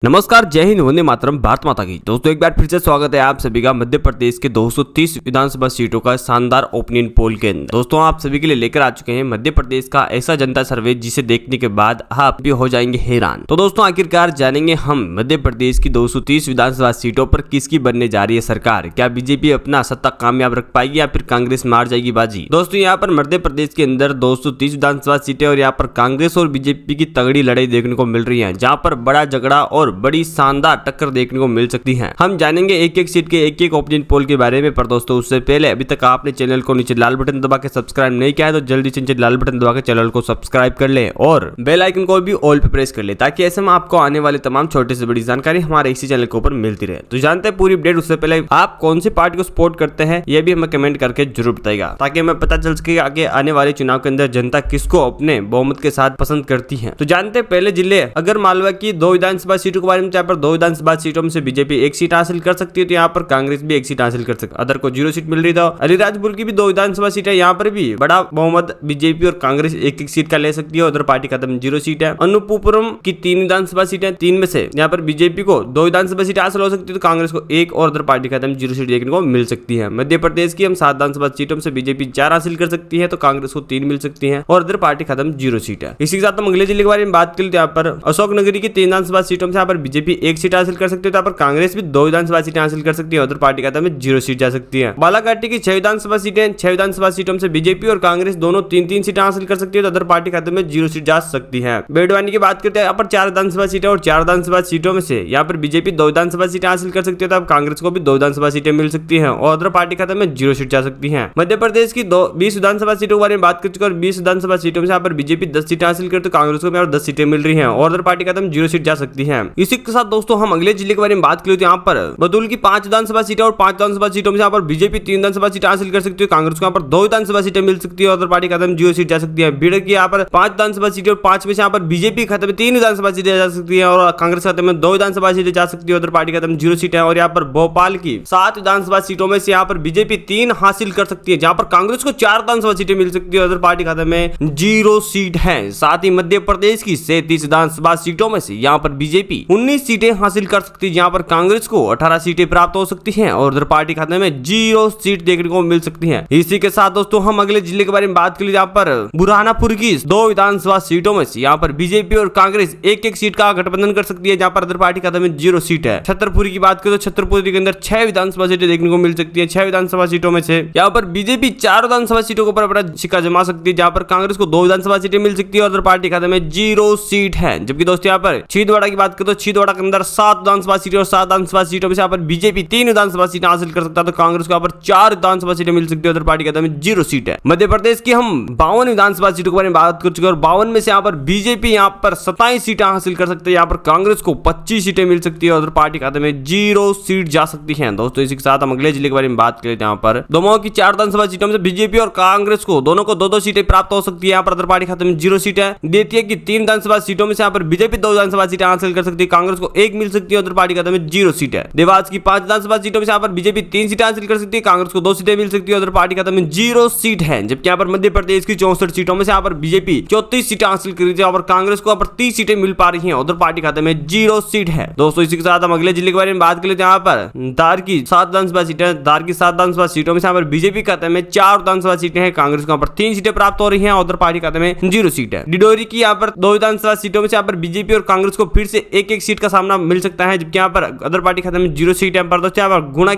नमस्कार, जय हिंद, वंदे मातरम, भारत माता की। दोस्तों एक बार फिर से स्वागत है आप सभी का मध्य प्रदेश के 230 विधानसभा सीटों का शानदार ओपिनियन पोल के अंदर। दोस्तों आप सभी के लिए लेकर आ चुके हैं मध्य प्रदेश का ऐसा जनता सर्वे जिसे देखने के बाद आप भी हो जाएंगे हैरान। तो दोस्तों आखिरकार जानेंगे हम मध्य प्रदेश की 230 विधानसभा सीटों पर किसकी बनने जा रही है सरकार। क्या बीजेपी अपना सत्ता कामयाब रख पाएगी या फिर कांग्रेस मार जाएगी बाजी। दोस्तों यहाँ पर मध्य प्रदेश के अंदर 230 विधानसभा सीटें और यहाँ पर कांग्रेस और बीजेपी की तगड़ी लड़ाई देखने को मिल रही है, जहाँ पर बड़ा झगड़ा और बड़ी शानदार टक्कर देखने को मिल सकती है। हम जानेंगे एक एक सीट के एक एक ओपिनियन पोल के बारे में। पर दोस्तों उससे पहले अभी तक आपने चैनल को नीचे लाल बटन दबा के सब्सक्राइब नहीं किया है तो जल्दी से नीचे लाल बटन दबा के चैनल को सब्सक्राइब कर ले और बेल आइकन को भी ऑल पे प्रेस कर ले, ताकि ऐसे में आपको आने वाले तमाम छोटे से बड़ी जानकारी हमारे इसी चैनल के ऊपर मिलती रहे। तो जानते हैं पूरी अपडेट। उससे पहले आप कौन सी पार्टी को सपोर्ट करते हैं ये भी हमें कमेंट करके जरूर बताएगा, ताकि हमें पता चल सके आगे आने वाले चुनाव के अंदर जनता किसको अपने बहुमत के साथ पसंद करती है। तो जानते हैं पहले जिले अगर मालवा की 2 विधानसभा सीटों के बारे में। यहाँ पर 2 विधानसभा सीटों में से बीजेपी 1 सीट हासिल कर सकती है, तो यहाँ पर कांग्रेस भी 1 सीट हासिल कर सकती है। अदर को 0 सीट मिल रही था। अलीराजपुर की भी 2 विधानसभा सीट है, यहाँ पर भी बड़ा बहुमत बीजेपी और कांग्रेस 1-1 सीट का ले सकती है। उधर पार्टी खत्म 0 सीट है। अनूपपुरम की 3 विधानसभा सीट है, 3 में से यहाँ पर बीजेपी को 2 विधानसभा सीट हासिल हो सकती है, तो कांग्रेस को 1 और उधर पार्टी खत्म 0 सीट देखने को मिल सकती है। मध्य प्रदेश की हम 7 विधानसभा सीटों में से बीजेपी 4 हासिल कर सकती है, तो कांग्रेस को 3 मिल सकती है और उधर पार्टी खत्म 0 सीट है। इसी के साथ हम अगले जिले के बारे में बात करें तो यहाँ पर अशोकनगरी की 3 विधानसभा सीटों में यहाँ पर बीजेपी 1 सीट हासिल कर सकती है, तो यहाँ पर कांग्रेस भी 2 विधानसभा सीटें हासिल कर सकती है, उधर पार्टी का 0 सीट जा सकती है। बालाघाटी की 6 विधानसभा सीटें, 6 विधानसभा सीटों में से बीजेपी और कांग्रेस दोनों 3-3 सीटें हासिल कर सकती है, तो उधर पार्टी खाते में 0 सीट जा सकती है। बेडवानी की बात करते हैं, यहाँ पर 4 विधानसभा सीटें और 4 विधानसभा सीटों में से यहाँ पर बीजेपी 2 विधानसभा सीटें हासिल कर सकती है, तो कांग्रेस को भी 2 विधानसभा सीटें मिल सकती है और उधर पार्टी खाते में 0 सीट जा सकती है। मध्य प्रदेश की 20 विधानसभा सीटों के बारे में बात कर चुके और 20 विधानसभा सीटों में यहाँ पर बीजेपी 10 सीटें हासिल करती है, तो कांग्रेस को 10 सीटें मिल रही है और उधर पार्टी खाते में 0 सीट जा सकती है। इसी के साथ दोस्तों हम अगले जिले के बारे में बात करें तो यहाँ पर बदुल की 5 विधानसभा सीटें और 5 विधानसभा सीटों में यहाँ पर बीजेपी 3 विधानसभा सीटें हासिल कर सकती है, कांग्रेस को यहाँ पर 2 विधानसभा सीटें मिल सकती है और उधर पार्टी खाते में 0 सीट जा सकती है। बीड़ की यहाँ पर 5 विधानसभा सीटें और 5 में से यहाँ पर बीजेपी खाते में 3 विधानसभा सीटें जा सकती है और कांग्रेस खाते में 2 विधानसभा सीटें जा सकती है, उधर पार्टी खाते में 0 सीट है। और यहाँ पर भोपाल की 7 विधानसभा सीटों में से यहाँ पर बीजेपी 3 हासिल कर सकती है, जहां पर कांग्रेस को 4 विधानसभा सीटें मिल सकती है, उधर पार्टी खाते में 0 सीट है। साथ ही मध्य प्रदेश की 37 विधानसभा सीटों में से यहाँ पर बीजेपी 19 सीटें हासिल कर सकती है, जहां पर कांग्रेस को 18 सीटें प्राप्त हो सकती हैं और उधर पार्टी खाते में 0 सीट देखने को मिल सकती है। इसी के साथ दोस्तों हम अगले जिले के बारे में बात करें, यहाँ पर बुरहानपुर की 2 विधानसभा सीटों में से यहाँ पर बीजेपी और कांग्रेस 1-1 सीट का गठबंधन कर सकती है, जहां पर उधर पार्टी खाते में 0 सीट है। छतरपुर की बात करें तो छतरपुर के अंदर 6 विधानसभा सीटें देखने को मिल सकती है। 6 विधानसभा सीटों में से यहाँ पर बीजेपी 4 विधानसभा सीटों के ऊपर अपना सिक्का जमा सकती है, जहां पर कांग्रेस को 2 विधानसभा सीटें मिल सकती है और उधर पार्टी खाते में 0 सीट है। जबकि दोस्तों यहाँ पर छिंदवाड़ा की बात करें तो छिंदवाड़ा के अंदर 7 विधानसभा सीटें और 7 विधानसभा सीटों में से यहाँ पर बीजेपी 3 विधानसभा सीटें हासिल कर सकता है, तो कांग्रेस को यहाँ पर 4 विधानसभा सीटें मिल सकती है, उधर पार्टी खाते में 0 सीट है। मध्य प्रदेश की हम 52 विधानसभा सीटों के बारे में बात कर चुके हैं और 52 में से यहाँ पर बीजेपी यहाँ पर 27 सीटें हासिल कर सकते हैं, यहाँ पर कांग्रेस को 25 सीटें मिल सकती है और उधर पार्टी खाते में 0 सीट जा सकती है। दोस्तों इसी के साथ हम अगले जिले के बारे में बात करें, यहाँ पर दमोह की 4 विधानसभा सीटों में से बीजेपी और कांग्रेस को दोनों को 2-2 सीटें प्राप्त हो सकती है, यहाँ पर उधर पार्टी खाते में 0 सीट है। बेतिया की 3 विधानसभा सीटों में से यहाँ पर बीजेपी 2 विधानसभा सीटें हासिल कर सकती है, कांग्रेस को 1 मिल सकती है, उधर पार्टी खाते में 0 सीट है। देवास की 5 विधानसभा सीटों में से यहाँ पर बीजेपी 3 सीटें हासिल कर सकती है, कांग्रेस को 2 सीटें मिल सकती है, उधर पार्टी खाते में 0 सीट है। जबकि यहाँ पर मध्य प्रदेश की 64 सीटों में से यहाँ पर बीजेपी 34 सीटें हासिल कर रही है और कांग्रेस को 30 सीटें मिल पा रही है, उधर पार्टी खाते में 0 सीट है। दोस्तों इसी के साथ हम अगले जिले के बारे में बात कर लेते हैं, यहाँ पर धार की 7 विधानसभा सीटें, धार की 7 विधानसभा सीटों में से यहाँ पर बीजेपी खाते में 4 विधानसभा सीटें हैं, कांग्रेस को यहाँ पर 3 सीटें प्राप्त हो रही है, उधर पार्टी खाते में 0 सीट है। डिडोरी की यहाँ पर 2 विधानसभा सीटों में से यहाँ पर बीजेपी और कांग्रेस को फिर से 1-1 सीट का सामना मिल सकता है, जबकि यहाँ पर अदर पार्टी खाते में 0 सीट है। पर दोस्तों यहाँ पर गुना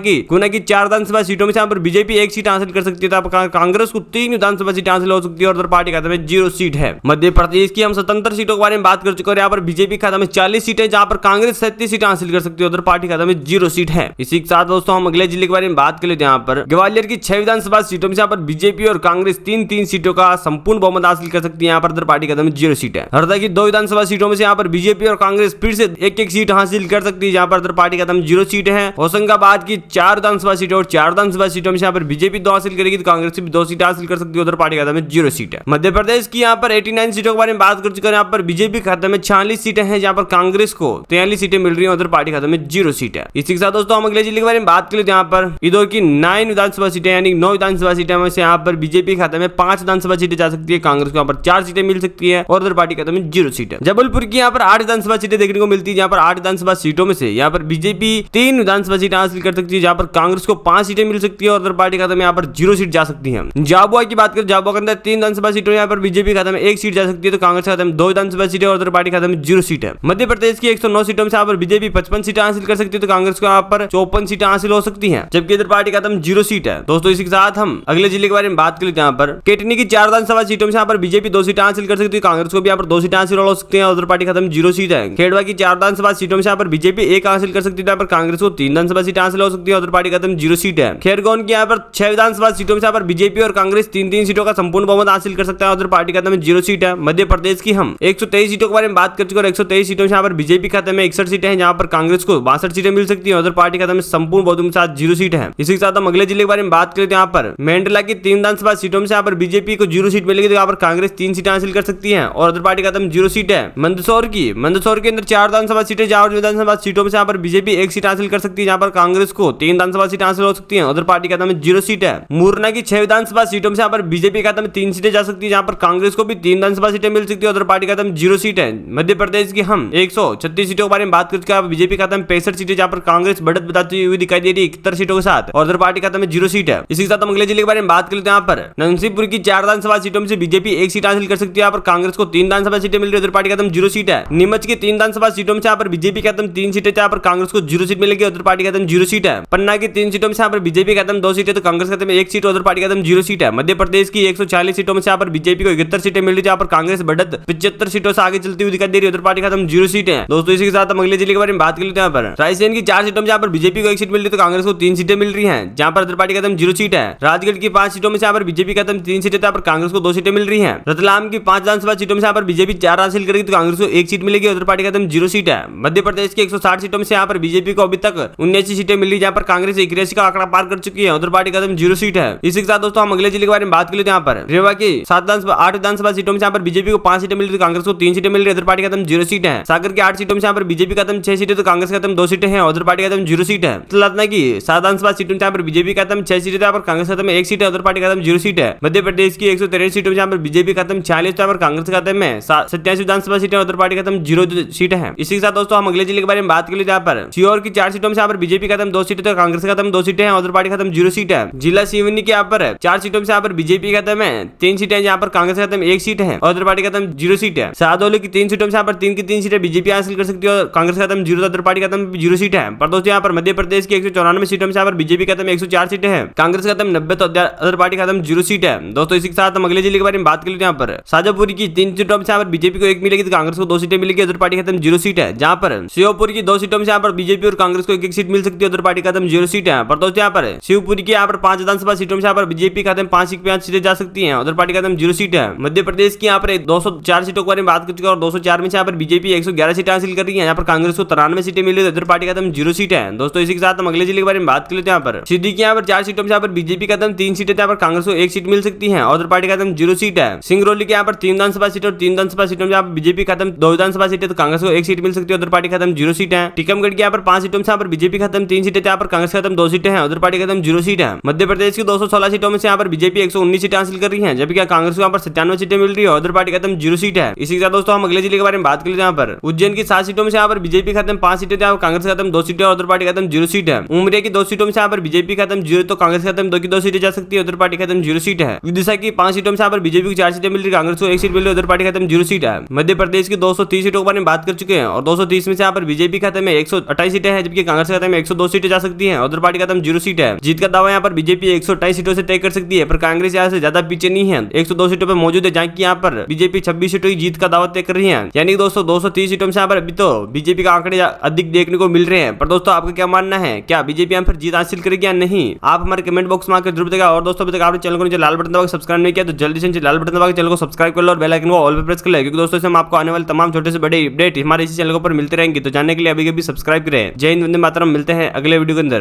की 4 विधानसभा सीटों में से यहाँ पर बीजेपी 1 सीट हासिल कर सकती है, तो कांग्रेस को 3 विधानसभा सीटें हासिल हो सकती है और उधर पार्टी खाते में 0 सीट है। मध्य प्रदेश की हम 77 सीटों के बारे में बात कर चुके हैं, यहाँ पर बीजेपी खाता में 40 सीटें, जहां पर कांग्रेस 37 सीटें हासिल कर सकती है, उधर पार्टी खाता में 0 सीट है। इसी के साथ दोस्तों हम अगले जिले के बारे में बात कर लेते हैं, यहाँ पर ग्वालियर की 6 विधानसभा सीटों में यहाँ पर बीजेपी और कांग्रेस 3-3 सीटों का संपूर्ण बहुमत हासिल कर सकती है, यहाँ पर उधर पार्टी खाता में 0 सीट है। हरदा की 2 विधानसभा सीटों में से यहाँ पर बीजेपी और कांग्रेस फिर से 1-1 सीट हासिल कर सकती है, जहां पर उधर पार्टी खाता में 0 सीट है। होशंगाबाद की 4 विधानसभा सीटें और 4 विधानसभा सीटों में यहाँ पर बीजेपी 2 हासिल करेगी, तो कांग्रेस भी 2 सीटें हासिल कर सकती है, उधर पार्टी खाता में 0 सीट है। मध्य प्रदेश की यहाँ पर 89 सीटों के बारे में बात कर चुके हैं, यहाँ पर बीजेपी खाते में 46 सीटें हैं, जहां पर कांग्रेस को 43 सीटें मिल रही है, उधर पार्टी खाते में 0 सीट है। इसी के साथ दोस्तों हम अगले जिले के बारे में बात करें, यहाँ पर इधर की 9 विधानसभा सीटें यानी 9 विधानसभा सीटें में से यहाँ पर बीजेपी खाते में 5 विधानसभा सीटें जा सकती है, कांग्रेस को यहाँ पर 4 सीटें मिल सकती है और उधर पार्टी खाते में 0 सीट है। जबलपुर की यहाँ पर 8 विधानसभा सीटें देखने को मिलती है जहाँ पर 8 विधानसभा सीटों में से यहाँ पर बीजेपी 3 विधानसभा सीटें हासिल कर सकती है, जहाँ पर कांग्रेस को 5 सीटें मिल सकती है और अदर पार्टी खाते में यहाँ पर 0 सीट जा सकती है। झाबुआ की बात करें, झाबुआ के अंदर 3 विधानसभा सीटों यहाँ पर बीजेपी खाते में 1 सीट जा सकती है, तो कांग्रेस खाते में 2 विधानसभा सीटें और अदर पार्टी खाते में 0 सीट है। मध्य प्रदेश की 109 सीटों में यहाँ पर बीजेपी 55 सीटें हासिल कर सकती है, तो कांग्रेस को यहाँ पर 54 सीटें हासिल हो सकती है, जबकि इधर पार्टी खाते में 0 सीट है। दोस्तों इसी के साथ हम अगले जिले के बारे में बात करें, यहाँ पर कटनी की 4 विधानसभा सीटों में यहाँ पर बीजेपी 2 सीटें हासिल कर सकती है, कांग्रेस को भी यहाँ पर 2 सीटें हासिल हो सकती है, उधर पार्टी खत्म 0 सीट है। खेड़वा की 4 विधानसभा सीटों में यहाँ पर बीजेपी 1 हासिल कर सकती है, यहाँ पर कांग्रेस को 3 विधानसभा सीटें हासिल हो सकती है, उधर पार्टी खत्म 0 सीट है। खैरगोन की यहाँ पर 6 विधानसभा सीटों में यहाँ पर बीजेपी और कांग्रेस 3-3 सीटों का संपूर्ण बहुमत हासिल कर सकता है, उधर पार्टी खाते में 0 सीट है। मध्य प्रदेश की हम 123 सीटों के बारे में बात कर चुके हैं, 123 सीटों में यहाँ पर बीजेपी खाते में 61 सीटें हैं, जहाँ पर कांग्रेस को 62 सीटें मिल सकती है, उधर पार्टी खाते में संपूर्ण बहुमत के साथ 0 सीट है। इसी के साथ हम अगले जिले के बारे में बात करें, यहाँ पर मेंढला की 3 विधानसभा सीटों में यहाँ पर बीजेपी को 0 सीट मिलेगी, तो यहाँ पर कांग्रेस 3 सीटें हासिल कर सकती है और अदर पार्टी खाते में 0 सीट है। मंदसौर के अंदर 4 विधानसभा सीटें, 4 विधानसभा सीटों में यहाँ पर बीजेपी 1 सीट हासिल कर सकती है, जहाँ पर कांग्रेस को 3 विधानसभा सीटें हासिल हो सकती है, उधर पार्टी खाते में 0 सीट है। मुरैना की 6 विधानसभा सीटों में यहाँ पर बीजेपी खाते में 3 सीटें जा सकती है, जहाँ पर कांग्रेस को भी 3 विधानसभा सीटें मिल सकती है, उधर पार्टी खाते में 0 सीट है। मध्य प्रदेश की हम 136 सीटों के बारे में बात करते हैं, बीजेपी खाते में 65 सीटें, जहाँ पर कांग्रेस बढ़त बताती हुई दिखाई दे रही है 71 सीटों के साथ, और उधर पार्टी खाते में 0 सीट है। इसी के साथ हम अगले जिले के बारे में बात करते हैं, यहाँ पर नरसिंहपुर की 4 विधानसभा सीटों में से बीजेपी 1 सीट हासिल कर सकती है, यहाँ पर कांग्रेस को 3 विधानसभा सीटें मिल रही है, उधर पार्टी खाते में 0 सीट है। नीमच की 3 विधानसभा सीटों में यहाँ पर बीजेपी खाते में 3 सीटें, यहाँ पर कांग्रेस को 0 सीट मिलेगी, उधर पार्टी खाते में 0 सीट है। पन्ना की 3 सीटों में यहाँ पर बीजेपी खाते में 2 सीटें, तो कांग्रेस खाते में 1 सीट, उधर पार्टी खाते में 0 सीट है। मध्य प्रदेश की 140 सीटों में यहाँ पर बीजेपी को 71 सीटें मिल रही है, जहाँ पर कांग्रेस बढ़त 75 सीटों से आगे चलती हुई दिखाई दे रही है, उधर पार्टी खाते में 0 सीट है। दोस्तों इसी के साथ हम अगले जिले के बारे में बात कर लेते हैं, यहाँ पर रायसेन की 4 सीटों में यहाँ पर बीजेपी को 1 सीट मिल रही है, तो कांग्रेस को 3 सीटें मिल रही है, जहाँ पर उधर पार्टी खाते में 0 सीट है। राजगढ़ की 5 सीटों में यहाँ पर बीजेपी खाते में 3 सीटें, यहाँ पर कांग्रेस को 2 सीटें मिल रही है। रतलाम की 5 विधानसभा सीटों में यहाँ पर बीजेपी 4 हासिल करेगी, तो कांग्रेस को 1 सीट मिलेगी, उधर पार्टी खाते में 0 सीट है। मध्य प्रदेश की 160 सीटों में से यहाँ पर बीजेपी को अभी तक 79 सीटें मिली, जहाँ पर कांग्रेस 81 का आंकड़ा पार कर चुकी है, उधर पार्टी खाते में 0 सीट है। इसी के साथ दोस्तों हम अगले जिले के बारे में बात कर लेते हैं, यहाँ पर रेवा की 8 विधानसभा सीटों में यहाँ पर बीजेपी को 5 सीटें मिल रही है, कांग्रेस को 3 सीटें मिल रही है, उधर पार्टी खाते में 0 सीट है। सागर की 8 सीटों में यहाँ पर बीजेपी खाते में 6 सीटें, तो कांग्रेस खाते में 2 सीटें हैं, उधर पार्टी खाते में 0 सीट है। लखनऊ की 7 विधानसभा सीटों में यहाँ पर बीजेपी खाते में 6 सीटें, यहाँ पर कांग्रेस खाते में 1 सीट है, उधर पार्टी खाते में 0 सीट है। मध्य प्रदेश की 163 सीटों में यहाँ पर बीजेपी खाते में 46, यहाँ पर कांग्रेस खाते में 87 विधानसभा सीटें, उधर पार्टी खाते में 0 सीट है। इसी के साथ दोस्तों हम अगले जिले के बारे में बात कर लेते हैं, यहाँ पर सीहोर की 4 सीटों में यहाँ पर बीजेपी खाते में 2 सीटें, तो कांग्रेस खाते में 2 सीटें हैं, उधर पार्टी खाते में 0 सीट है। जिला सिवनी के यहाँ पर 4 सीटों में यहाँ पर बीजेपी खाते में 3 सीटें, यहाँ पर कांग्रेस खाते में 1 सीट है, उधर पार्टी खाते में 0 सीट है। शाहदोली की 3 सीटों में यहाँ पर 3 की 3 सीटें बीजेपी हासिल कर सकती है, और कांग्रेस खाते में 0, उधर पार्टी खाते में 0 सीट है। पर दोस्तों यहाँ पर मध्य प्रदेश की 194 सीटों में यहाँ पर बीजेपी खाते में 104 सीटें हैं, कांग्रेस खाते में 90, तो उधर पार्टी खाते में 0 सीट है। दोस्तों इसी के साथ हम अगले जिले के बारे में बात कर लेते हैं, यहाँ पर शाजापुर की 3 सीटों में यहाँ पर बीजेपी को 1 मिलेगी, तो कांग्रेस को 2 सीटें मिलेगी, उधर पार्टी खाते में 0 सीट है। जहाँ पर शिवपुरी की 2 सीटों में यहाँ पर बीजेपी और कांग्रेस को 1 सीट मिल सकती है, उधर पार्टी खाते में 0 सीट है। पर दोस्तों यहाँ पर शिवपुरी की यहाँ पर 5 विधानसभा सीटों में यहाँ पर बीजेपी खाते में 5 सीटें जा सकती हैं, उधर पार्टी खाते में 0 सीट है। मध्य प्रदेश की यहाँ पर 204 सीटों के बारे में बात कर चुके हैं, और 204 में यहाँ पर बीजेपी 111 सीटें हासिल कर रही है, यहाँ पर कांग्रेस को 93 सीटें मिली, उधर पार्टी खाते में 0 सीट है। दोस्तों इसी के साथ हम अगले जिले के बारे में बात कर लेते हैं, यहाँ पर सिद्दी की यहाँ पर 4 सीटों में यहाँ पर बीजेपी खाते में 3 सीटें, यहाँ पर कांग्रेस को 1 सीट मिल सकती है, उधर पार्टी खाते में 0 सीट है। सिंगरौली के यहाँ पर 3 विधानसभा सीटें और 3 विधानसभा सीटों में यहाँ पर बीजेपी खाते में 2 विधानसभा सीटें, तो कांग्रेस को 1 सीट मिल सकती है, उधर पार्टी खाते में 0 सीट है। टीकमगढ़ के यहाँ पर 5 सीटों में यहाँ पर बीजेपी खाते में 3 सीटें, यहाँ पर कांग्रेस खाते में 2 सीटें हैं, उधर पार्टी खाते में 0 सीट है। मध्य प्रदेश की 216 सीटों में से यहाँ पर बीजेपी 119 सीटें हासिल कर रही है, जबकि कांग्रेस को यहाँ पर 97 सीटें मिल रही है, उधर पार्टी खाते में 0 सीट है। इसी के साथ दोस्तों हम अगले जिले के बारे में बात कर लेते हैं, यहाँ पर उज्जैन की 7 सीटों में से यहाँ पर बीजेपी खाते में 5 सीटें, कांग्रेस खाते में 2 सीटें, उधर पार्टी खाते में 0 सीट है। उमरिया की 2 सीटों में यहाँ पर बीजेपी खाते में 0, तो कांग्रेस खाते में 2 की 2 सीटें जा सकती है, उधर पार्टी खाते में 0 सीट है। विदिशा की 5 सीटों में यहाँ पर बीजेपी को 4 सीटें मिल रही है, कांग्रेस को 1 सीट मिल रही है, उधर पार्टी खाते में 0 सीट है। मध्य प्रदेश की 230 सीटों के बारे में बात कर चुके हैं, और 230 में से यहाँ पर बीजेपी खाते में 128 सीटें हैं, जबकि कांग्रेस खाते में 102 सीटें जा सकती है, उधर पार्टी खाते में 0 सीट है। जीत का दावा यहाँ पर बीजेपी 128 सीटों से तय कर सकती है, पर कांग्रेस यहाँ से ज्यादा पीछे नहीं है, 102 सीटों पर मौजूद है, जहाँ की यहाँ पर बीजेपी 26 सीटों की जीत का दावा तय कर रही है। यानी दोस्तों 230 सीटों में यहाँ पर अभी तो बीजेपी का आंकड़े अधिक देखने को मिल रहे हैं। पर दोस्तों आपका क्या मानना है, क्या बीजेपी यहाँ पर जीत हासिल करेगी या नहीं? आप हमारे कमेंट बॉक्स में आकर जरूर बताइएगा। और दोस्तों अभी तक आपने चैनल को नीचे लाल बटन दबा के सब्सक्राइब नहीं किया तो जल्दी से लाल बटन दबा के चैनल को सब्सक्राइब कर लो और बेल आइकन को ऑल पे प्रेस कर ले, क्योंकि दोस्तों से हम आपको आने वाले तमाम छोटे से बड़े अपडेट हमारे इसी चैनल पर मिलते रहेंगे। तो जानने के लिए अभी सब्सक्राइब करें। जय हिंद, वंदे मातरम। मिलते हैं अगले वीडियो के अंदर।